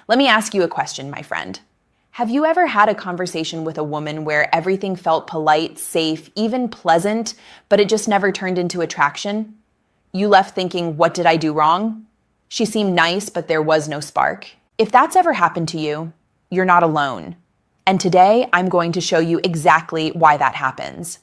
Let me ask you a question, my friend. Have you ever had a conversation with a woman where everything felt polite, safe, even pleasant, but it just never turned into attraction? You left thinking, what did I do wrong? She seemed nice, but there was no spark. If that's ever happened to you, you're not alone. And today, I'm going to show you exactly why that happens.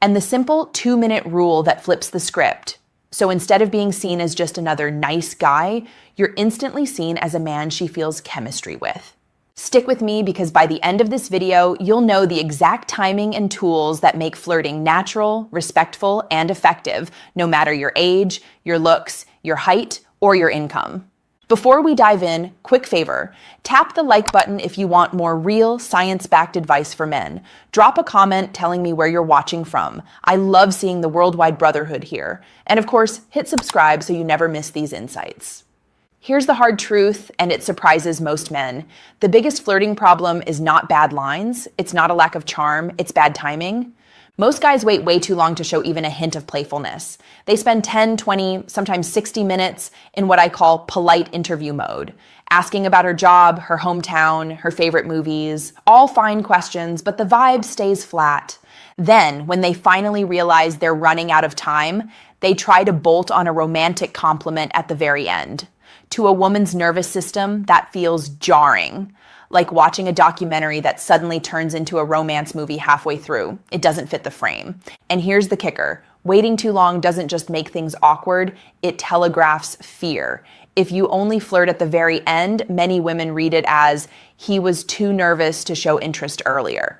And the simple 2-minute rule that flips the script. So instead of being seen as just another nice guy, you're instantly seen as a man she feels chemistry with. Stick with me because by the end of this video, you'll know the exact timing and tools that make flirting natural, respectful, and effective, no matter your age, your looks, your height, or your income. Before we dive in, quick favor, tap the like button if you want more real, science-backed advice for men. Drop a comment telling me where you're watching from. I love seeing the worldwide brotherhood here. And of course, hit subscribe so you never miss these insights. Here's the hard truth, and it surprises most men. The biggest flirting problem is not bad lines, it's not a lack of charm, it's bad timing. Most guys wait way too long to show even a hint of playfulness. They spend 10, 20, sometimes 60 minutes in what I call polite interview mode, asking about her job, her hometown, her favorite movies, all fine questions, but the vibe stays flat. Then, when they finally realize they're running out of time, they try to bolt on a romantic compliment at the very end. To a woman's nervous system, that feels jarring, like watching a documentary that suddenly turns into a romance movie halfway through. It doesn't fit the frame. And here's the kicker. Waiting too long doesn't just make things awkward, it telegraphs fear. If you only flirt at the very end, many women read it as, he was too nervous to show interest earlier.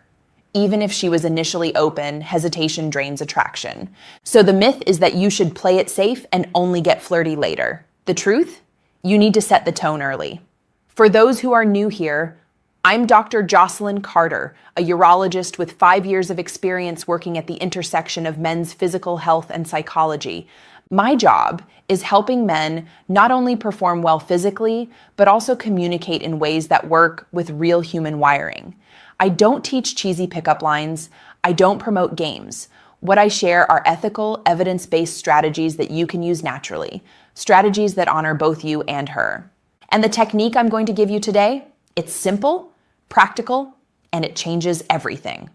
Even if she was initially open, hesitation drains attraction. So the myth is that you should play it safe and only get flirty later. The truth? You need to set the tone early. For those who are new here, I'm Dr. Jocelyn Carter, a urologist with 5 years of experience working at the intersection of men's physical health and psychology. My job is helping men not only perform well physically, but also communicate in ways that work with real human wiring. I don't teach cheesy pickup lines. I don't promote games. What I share are ethical, evidence-based strategies that you can use naturally, strategies that honor both you and her. And the technique I'm going to give you today, it's simple, practical, and it changes everything.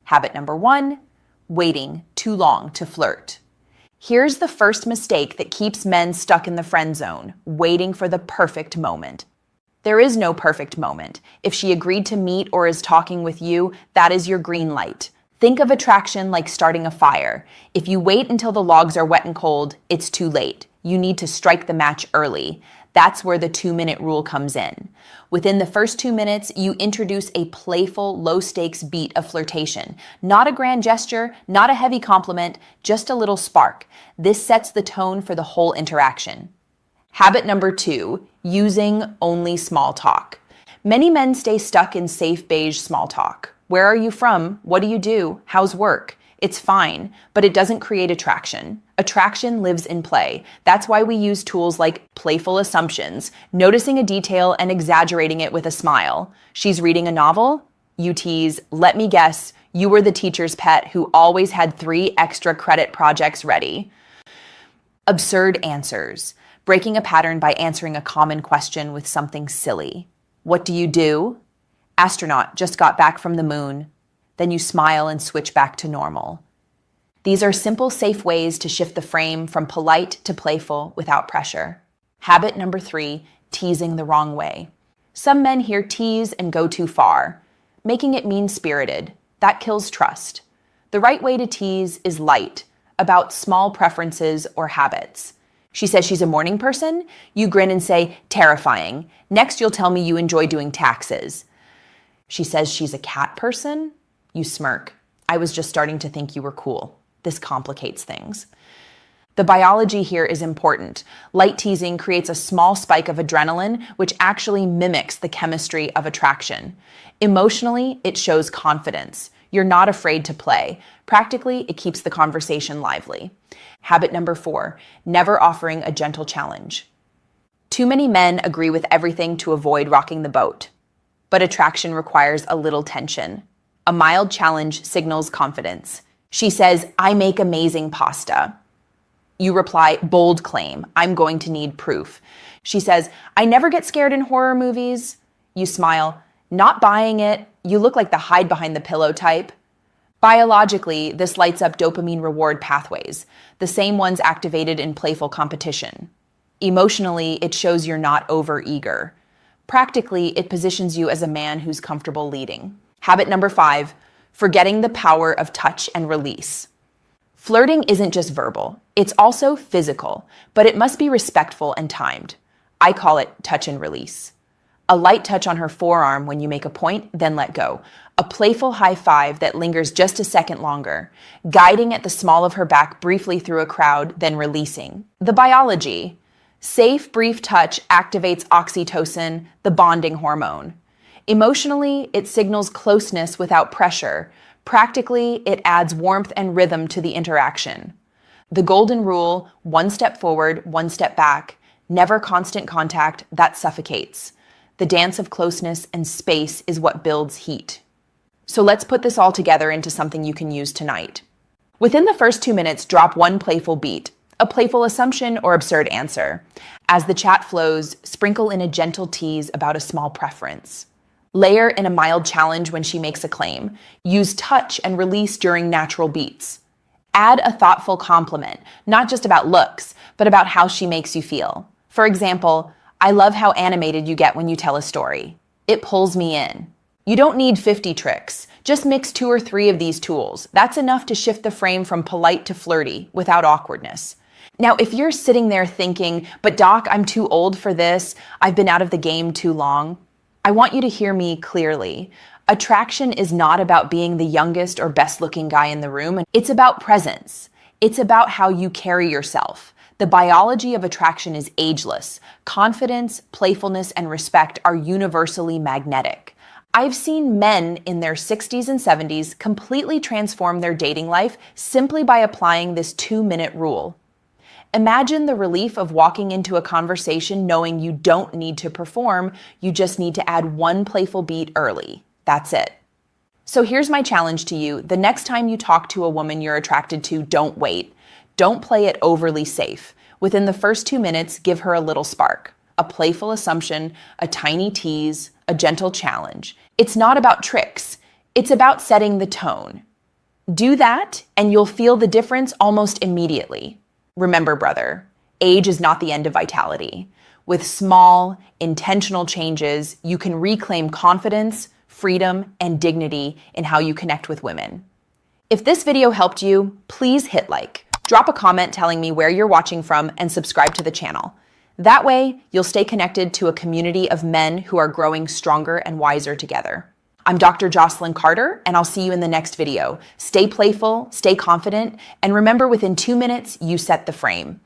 Habit number 1, waiting too long to flirt. Here's the first mistake that keeps men stuck in the friend zone, waiting for the perfect moment. There is no perfect moment. If she agreed to meet or is talking with you, that is your green light. Think of attraction like starting a fire. If you wait until the logs are wet and cold, it's too late. You need to strike the match early. That's where the 2-minute rule comes in. Within the first 2 minutes, you introduce a playful, low-stakes beat of flirtation. Not a grand gesture, not a heavy compliment, just a little spark. This sets the tone for the whole interaction. Habit number 2, using only small talk. Many men stay stuck in safe beige small talk. Where are you from? What do you do? How's work? It's fine, but it doesn't create attraction. Attraction lives in play. That's why we use tools like playful assumptions, noticing a detail and exaggerating it with a smile. She's reading a novel? You tease, let me guess, you were the teacher's pet who always had 3 extra credit projects ready. Absurd answers. Breaking a pattern by answering a common question with something silly. What do you do? Astronaut, just got back from the moon. Then you smile and switch back to normal. These are simple, safe ways to shift the frame from polite to playful without pressure. Habit number 3, teasing the wrong way. Some men hear tease and go too far, making it mean-spirited. That kills trust. The right way to tease is light, about small preferences or habits. She says she's a morning person. You grin and say, terrifying. Next, you'll tell me you enjoy doing taxes. She says she's a cat person. You smirk. I was just starting to think you were cool. This complicates things. The biology here is important. Light teasing creates a small spike of adrenaline, which actually mimics the chemistry of attraction. Emotionally, it shows confidence. You're not afraid to play. Practically, it keeps the conversation lively. Habit number 4, never offering a gentle challenge. Too many men agree with everything to avoid rocking the boat. But attraction requires a little tension. A mild challenge signals confidence. She says, I make amazing pasta. You reply, bold claim, I'm going to need proof. She says, I never get scared in horror movies. You smile. Not buying it. You look like the hide behind the pillow type. Biologically, this lights up dopamine reward pathways, the same ones activated in playful competition. Emotionally, it shows you're not over-eager. Practically, it positions you as a man who's comfortable leading. Habit number 5, forgetting the power of touch and release. Flirting isn't just verbal, it's also physical, but it must be respectful and timed. I call it touch and release. A light touch on her forearm when you make a point, then let go. A playful high five that lingers just a second longer. Guiding at the small of her back briefly through a crowd, then releasing. The biology. Safe, brief touch activates oxytocin, the bonding hormone. Emotionally, it signals closeness without pressure. Practically, it adds warmth and rhythm to the interaction. The golden rule, 1 step forward, 1 step back. Never constant contact, that suffocates. The dance of closeness and space is what builds heat. So let's put this all together into something you can use tonight. Within the first 2 minutes, drop one playful beat, a playful assumption or absurd answer. As the chat flows, sprinkle in a gentle tease about a small preference. Layer in a mild challenge when she makes a claim. Use touch and release during natural beats. Add a thoughtful compliment, not just about looks, but about how she makes you feel. For example, I love how animated you get when you tell a story. It pulls me in. You don't need 50 tricks. Just mix 2 or 3 of these tools. That's enough to shift the frame from polite to flirty without awkwardness. Now, if you're sitting there thinking, but Doc, I'm too old for this, I've been out of the game too long, I want you to hear me clearly. Attraction is not about being the youngest or best looking guy in the room. It's about presence. It's about how you carry yourself. The biology of attraction is ageless. Confidence, playfulness, and respect are universally magnetic. I've seen men in their 60s and 70s completely transform their dating life simply by applying this 2-minute rule. Imagine the relief of walking into a conversation knowing you don't need to perform, you just need to add one playful beat early. That's it. So here's my challenge to you. The next time you talk to a woman you're attracted to, don't wait. Don't play it overly safe. Within the first 2 minutes, give her a little spark. A playful assumption, a tiny tease, a gentle challenge. It's not about tricks. It's about setting the tone. Do that, and you'll feel the difference almost immediately. Remember, brother, age is not the end of vitality. With small, intentional changes, you can reclaim confidence, freedom, and dignity in how you connect with women. If this video helped you, please hit like. Drop a comment telling me where you're watching from and subscribe to the channel. That way, you'll stay connected to a community of men who are growing stronger and wiser together. I'm Dr. Jocelyn Carter, and I'll see you in the next video. Stay playful, stay confident, and remember, within 2 minutes, you set the frame.